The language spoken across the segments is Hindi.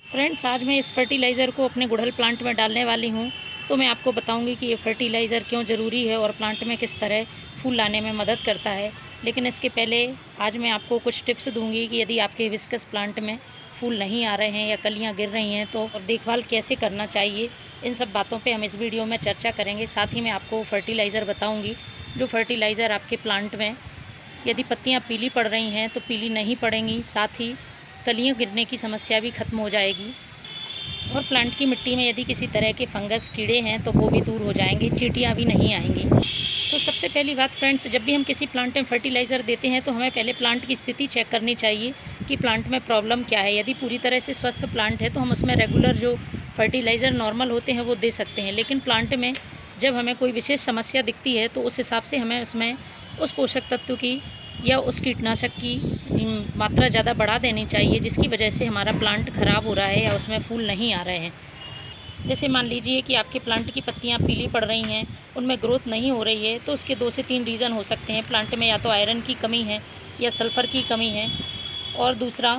फ्रेंड्स, आज मैं इस फर्टिलाइज़र को अपने गुड़हल प्लांट में डालने वाली हूँ। तो मैं आपको बताऊँगी कि ये फर्टिलाइज़र क्यों ज़रूरी है और प्लांट में किस तरह फूल लाने में मदद करता है। लेकिन इसके पहले आज मैं आपको कुछ टिप्स दूँगी कि यदि आपके हिबिस्कस प्लांट में फूल नहीं आ रहे हैं या कलियाँ गिर रही हैं तो देखभाल कैसे करना चाहिए। इन सब बातों पे हम इस वीडियो में चर्चा करेंगे। साथ ही मैं आपको फर्टिलाइज़र बताऊँगी, जो फर्टिलाइज़र आपके प्लांट में यदि पत्तियाँ पीली पड़ रही हैं तो पीली नहीं पड़ेंगी, साथ ही कलियाँ गिरने की समस्या भी खत्म हो जाएगी। और प्लांट की मिट्टी में यदि किसी तरह के फंगस कीड़े हैं तो वो भी दूर हो जाएंगे, चींटियाँ भी नहीं आएंगी। तो सबसे पहली बात फ्रेंड्स, जब भी हम किसी प्लांट में फर्टिलाइज़र देते हैं तो हमें पहले प्लांट की स्थिति चेक करनी चाहिए कि प्लांट में प्रॉब्लम क्या है। यदि पूरी तरह से स्वस्थ प्लांट है तो हम उसमें रेगुलर जो फर्टिलाइज़र नॉर्मल होते हैं वो दे सकते हैं। लेकिन प्लांट में जब हमें कोई विशेष समस्या दिखती है तो उस हिसाब से हमें उसमें उस पोषक तत्व की या उस कीटनाशक की मात्रा ज़्यादा बढ़ा देनी चाहिए, जिसकी वजह से हमारा प्लांट ख़राब हो रहा है या उसमें फूल नहीं आ रहे हैं। जैसे मान लीजिए कि आपके प्लांट की पत्तियां पीली पड़ रही हैं, उनमें ग्रोथ नहीं हो रही है, तो उसके 2 से 3 रीज़न हो सकते हैं। प्लांट में या तो आयरन की कमी है या सल्फ़र की कमी है, और दूसरा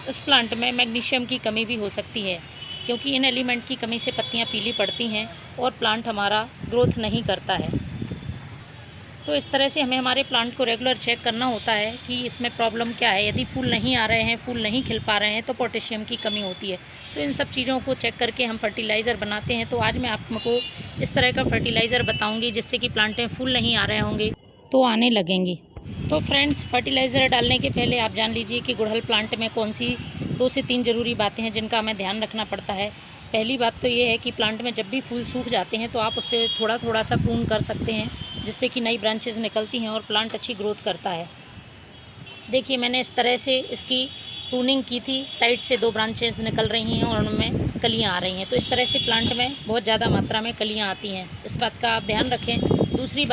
उस प्लांट में मैग्नीशियम की कमी भी हो सकती है, क्योंकि इन एलिमेंट की कमी से पत्तियाँ पीली पड़ती हैं और प्लांट हमारा ग्रोथ नहीं करता है। तो इस तरह से हमें हमारे प्लांट को रेगुलर चेक करना होता है कि इसमें प्रॉब्लम क्या है। यदि फूल नहीं आ रहे हैं, फूल नहीं खिल पा रहे हैं तो पोटेशियम की कमी होती है। तो इन सब चीज़ों को चेक करके हम फर्टिलाइज़र बनाते हैं। तो आज मैं आपको इस तरह का फर्टिलाइज़र बताऊंगी जिससे कि प्लांट में फूल नहीं आ रहे होंगे तो आने लगेंगे। तो फ्रेंड्स, फर्टिलाइज़र डालने के पहले आप जान लीजिए कि गुड़हल प्लांट में कौन सी 2 से 3 ज़रूरी बातें हैं जिनका हमें ध्यान रखना पड़ता है। पहली बात तो ये है कि प्लांट में जब भी फूल सूख जाते हैं तो आप उससे थोड़ा थोड़ा सा प्रून कर सकते हैं, जिससे कि नई ब्रांचेज़ निकलती हैं और प्लांट अच्छी ग्रोथ करता है। देखिए, मैंने इस तरह से इसकी प्रूनिंग की थी, साइड से 2 ब्रांचेज़ निकल रही हैं और उनमें कलियाँ आ रही हैं। तो इस तरह से प्लांट में बहुत ज़्यादा मात्रा में कलियाँ आती हैं, इस बात का आप ध्यान रखें। दूसरी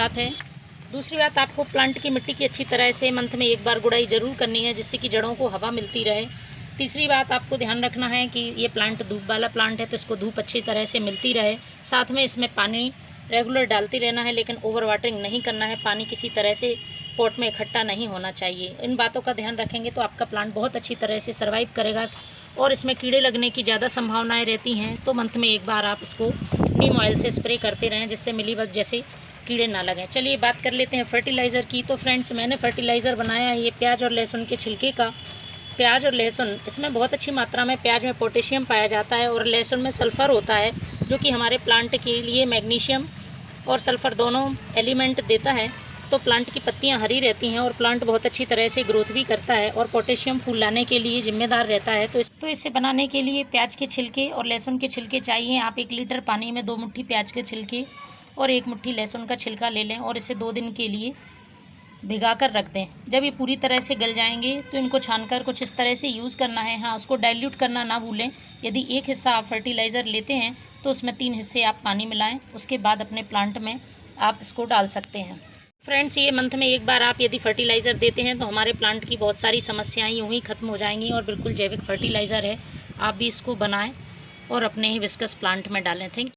बात आपको प्लांट की मिट्टी की अच्छी तरह से मंथ में 1 बार गुड़ाई ज़रूर करनी है, जिससे कि जड़ों को हवा मिलती रहे। तीसरी बात आपको ध्यान रखना है कि ये प्लांट धूप वाला प्लांट है तो इसको धूप अच्छी तरह से मिलती रहे। साथ में इसमें पानी रेगुलर डालते रहना है, लेकिन ओवर वाटरिंग नहीं करना है। पानी किसी तरह से पॉट में इकट्ठा नहीं होना चाहिए। इन बातों का ध्यान रखेंगे तो आपका प्लांट बहुत अच्छी तरह से सर्वाइव करेगा। और इसमें कीड़े लगने की ज़्यादा संभावनाएं रहती हैं, तो मंथ में 1 बार आप इसको नीम ऑयल से स्प्रे करते रहें, जिससे मिलीबग जैसे कीड़े ना लगें। चलिए बात कर लेते हैं फर्टिलाइज़र की। तो फ्रेंड्स, मैंने फर्टिलाइज़र बनाया है ये प्याज और लहसुन के छिलके का। प्याज और लहसुन, इसमें बहुत अच्छी मात्रा में प्याज में पोटेशियम पाया जाता है और लहसुन में सल्फ़र होता है, जो कि हमारे प्लांट के लिए मैग्नीशियम और सल्फ़र दोनों एलिमेंट देता है। तो प्लांट की पत्तियां हरी रहती हैं और प्लांट बहुत अच्छी तरह से ग्रोथ भी करता है, और पोटेशियम फूल लाने के लिए जिम्मेदार रहता है। तो इसे बनाने के लिए प्याज के छिलके और लहसुन के छिलके चाहिए। आप 1 लीटर पानी में 2 मुट्ठी प्याज के छिलके और 1 मुट्ठी लहसुन का छिलका ले लें और इसे 2 दिन के लिए भिगा कर रख दें। जब ये पूरी तरह से गल जाएंगे तो इनको छानकर कुछ इस तरह से यूज़ करना है। हाँ, उसको डाइल्यूट करना ना भूलें। यदि 1 हिस्सा आप फर्टिलाइज़र लेते हैं तो उसमें 3 हिस्से आप पानी मिलाएं, उसके बाद अपने प्लांट में आप इसको डाल सकते हैं। फ्रेंड्स, ये मंथ में 1 बार आप यदि फर्टिलाइज़र देते हैं तो हमारे प्लांट की बहुत सारी समस्याएं यूँ ही ख़त्म हो जाएंगी, और बिल्कुल जैविक फर्टिलाइज़र है। आप भी इसको बनाएँ और अपने हिबिस्कस प्लांट में डालें। Thank you.